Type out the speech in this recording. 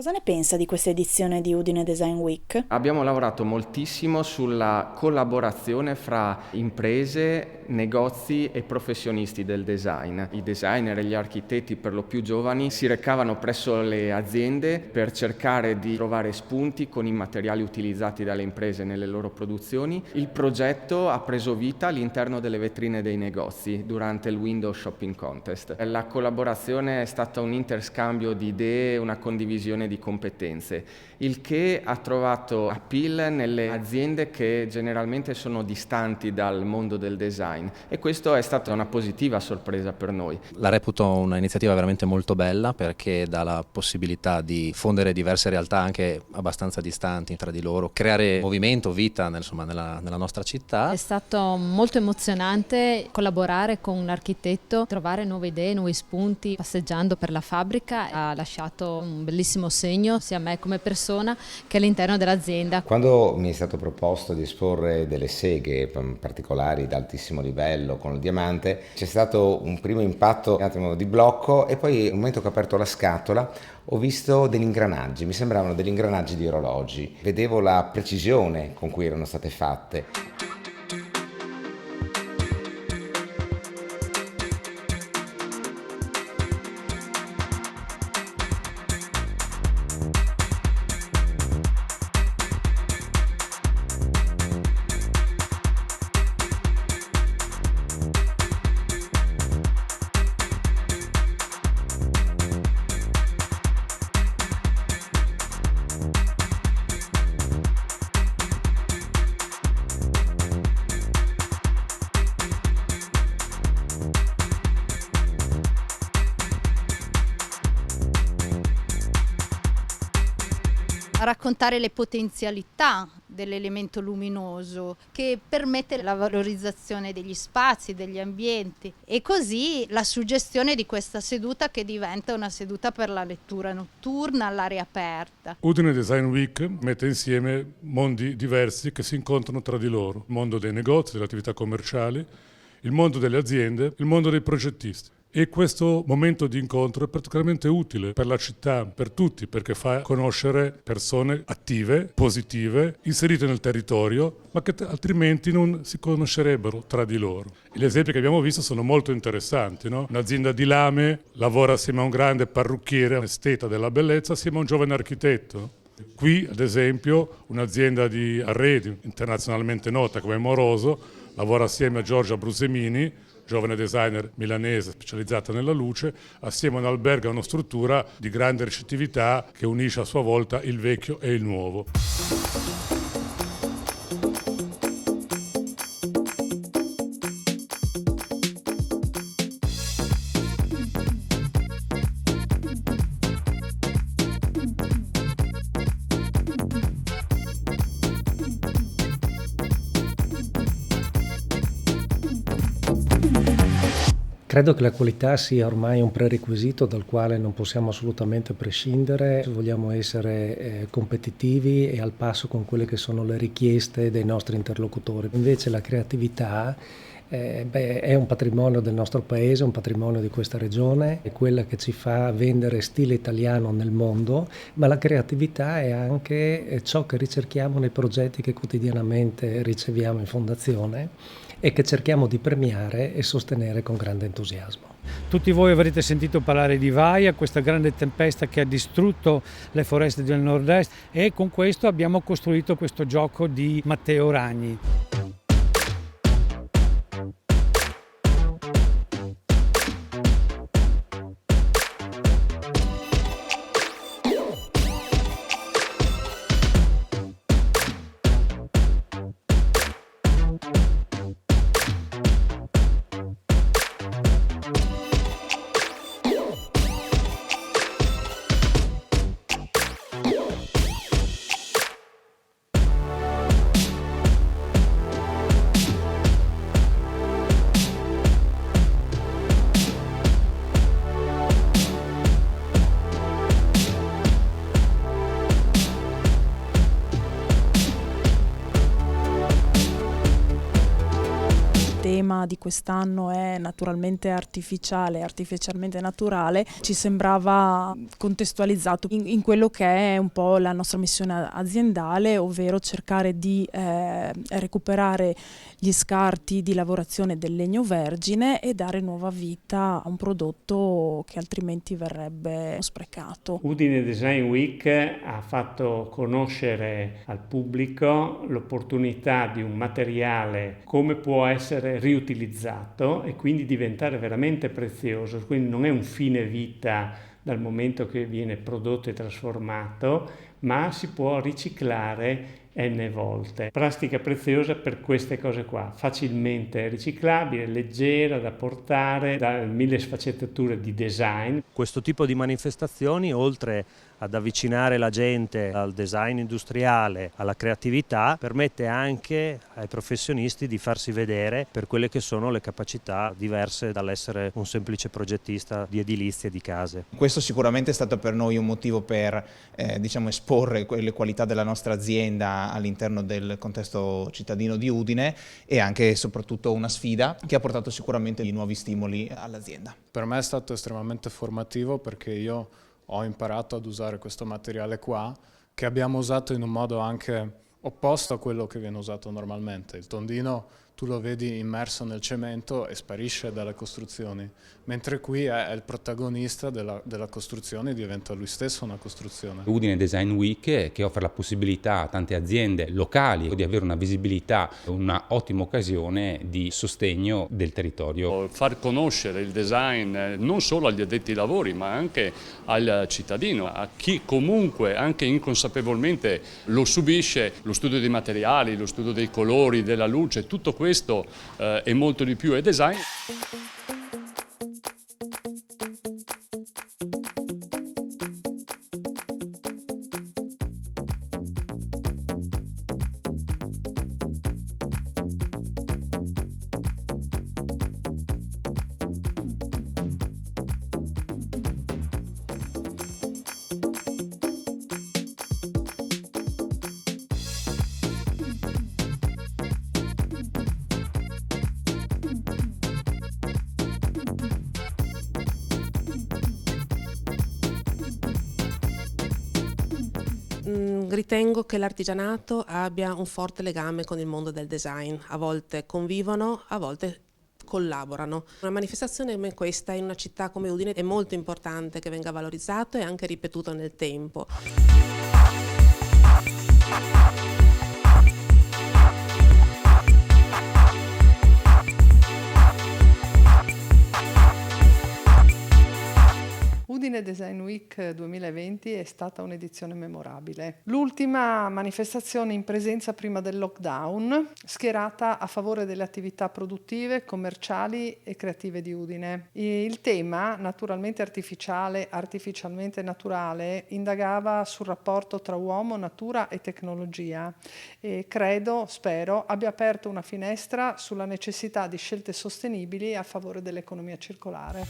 Cosa ne pensa di questa edizione di Udine Design Week? Abbiamo lavorato moltissimo sulla collaborazione fra imprese, negozi e professionisti del design. I designer e gli architetti, per lo più giovani, si recavano presso le aziende per cercare di trovare spunti con i materiali utilizzati dalle imprese nelle loro produzioni. Il progetto ha preso vita all'interno delle vetrine dei negozi durante il Window Shopping Contest. La collaborazione è stata un interscambio di idee, una condivisione di competenze, il che ha trovato appeal nelle aziende che generalmente sono distanti dal mondo del design, e questo è stata una positiva sorpresa per noi. La reputo un'iniziativa veramente molto bella perché dà la possibilità di fondere diverse realtà anche abbastanza distanti tra di loro, creare movimento, vita nella nostra città. È stato molto emozionante collaborare con un architetto, trovare nuove idee, nuovi spunti. Passeggiando per la fabbrica ha lasciato un bellissimo segno sia a me come persona che all'interno dell'azienda. Quando mi è stato proposto di esporre delle seghe particolari di altissimo livello con il diamante, c'è stato un primo impatto, un attimo di blocco, e poi nel momento che ho aperto la scatola ho visto degli ingranaggi, mi sembravano degli ingranaggi di orologi, vedevo la precisione con cui erano state fatte. Raccontare le potenzialità dell'elemento luminoso che permette la valorizzazione degli spazi, degli ambienti, e così la suggestione di questa seduta che diventa una seduta per la lettura notturna all'aria aperta. Udine Design Week mette insieme mondi diversi che si incontrano tra di loro: il mondo dei negozi, delle attività commerciali, il mondo delle aziende, il mondo dei progettisti. E questo momento di incontro è particolarmente utile per la città, per tutti, perché fa conoscere persone attive, positive, inserite nel territorio, ma che altrimenti non si conoscerebbero tra di loro. Gli esempi che abbiamo visto sono molto interessanti, no? Un'azienda di lame lavora assieme a un grande parrucchiere, un esteta della bellezza, assieme a un giovane architetto. Qui, ad esempio, un'azienda di arredi internazionalmente nota come Moroso lavora assieme a Giorgia Brusemini, giovane designer milanese specializzata nella luce, assieme a un albergo e una struttura di grande ricettività che unisce a sua volta il vecchio e il nuovo. Credo che la qualità sia ormai un prerequisito dal quale non possiamo assolutamente prescindere se vogliamo essere competitivi e al passo con quelle che sono le richieste dei nostri interlocutori. Invece la creatività è un patrimonio del nostro paese, un patrimonio di questa regione, è quella che ci fa vendere stile italiano nel mondo, ma la creatività è anche ciò che ricerchiamo nei progetti che quotidianamente riceviamo in fondazione e che cerchiamo di premiare e sostenere con grande entusiasmo. Tutti voi avrete sentito parlare di Vaia, questa grande tempesta che ha distrutto le foreste del nord-est, e con questo abbiamo costruito questo gioco di Matteo Ragni. tema di quest'anno è naturalmente artificiale, artificialmente naturale, ci sembrava contestualizzato in quello che è un po' la nostra missione aziendale, ovvero cercare di recuperare gli scarti di lavorazione del legno vergine e dare nuova vita a un prodotto che altrimenti verrebbe sprecato. Udine Design Week ha fatto conoscere al pubblico l'opportunità di un materiale, come può essere riutilizzato e quindi diventare veramente prezioso, quindi non è un fine vita dal momento che viene prodotto e trasformato, ma si può riciclare n volte. Plastica preziosa per queste cose qua, facilmente riciclabile, leggera da portare, da mille sfaccettature di design. Questo tipo di manifestazioni, oltre ad avvicinare la gente al design industriale, alla creatività, permette anche ai professionisti di farsi vedere per quelle che sono le capacità diverse dall'essere un semplice progettista di edilizia e di case. Questo sicuramente è stato per noi un motivo per esporre le qualità della nostra azienda all'interno del contesto cittadino di Udine e anche e soprattutto una sfida che ha portato sicuramente di nuovi stimoli all'azienda. Per me è stato estremamente formativo perché io ho imparato ad usare questo materiale qua, che abbiamo usato in un modo anche opposto a quello che viene usato normalmente. Il tondino tu lo vedi immerso nel cemento e sparisce dalle costruzioni, mentre qui è il protagonista della costruzione, diventa lui stesso una costruzione. Udine Design Week che offre la possibilità a tante aziende locali di avere una visibilità, una ottima occasione di sostegno del territorio. Far conoscere il design non solo agli addetti ai lavori ma anche al cittadino, a chi comunque anche inconsapevolmente lo subisce, lo studio dei materiali, lo studio dei colori, della luce, tutto questo e molto di più è design. Ritengo che l'artigianato abbia un forte legame con il mondo del design, a volte convivono, a volte collaborano. Una manifestazione come questa in una città come Udine è molto importante che venga valorizzato e anche ripetuto nel tempo. Udine Design Week 2020 è stata un'edizione memorabile. L'ultima manifestazione in presenza prima del lockdown, schierata a favore delle attività produttive, commerciali e creative di Udine. Il tema, naturalmente artificiale, artificialmente naturale, indagava sul rapporto tra uomo, natura e tecnologia e credo, spero, abbia aperto una finestra sulla necessità di scelte sostenibili a favore dell'economia circolare.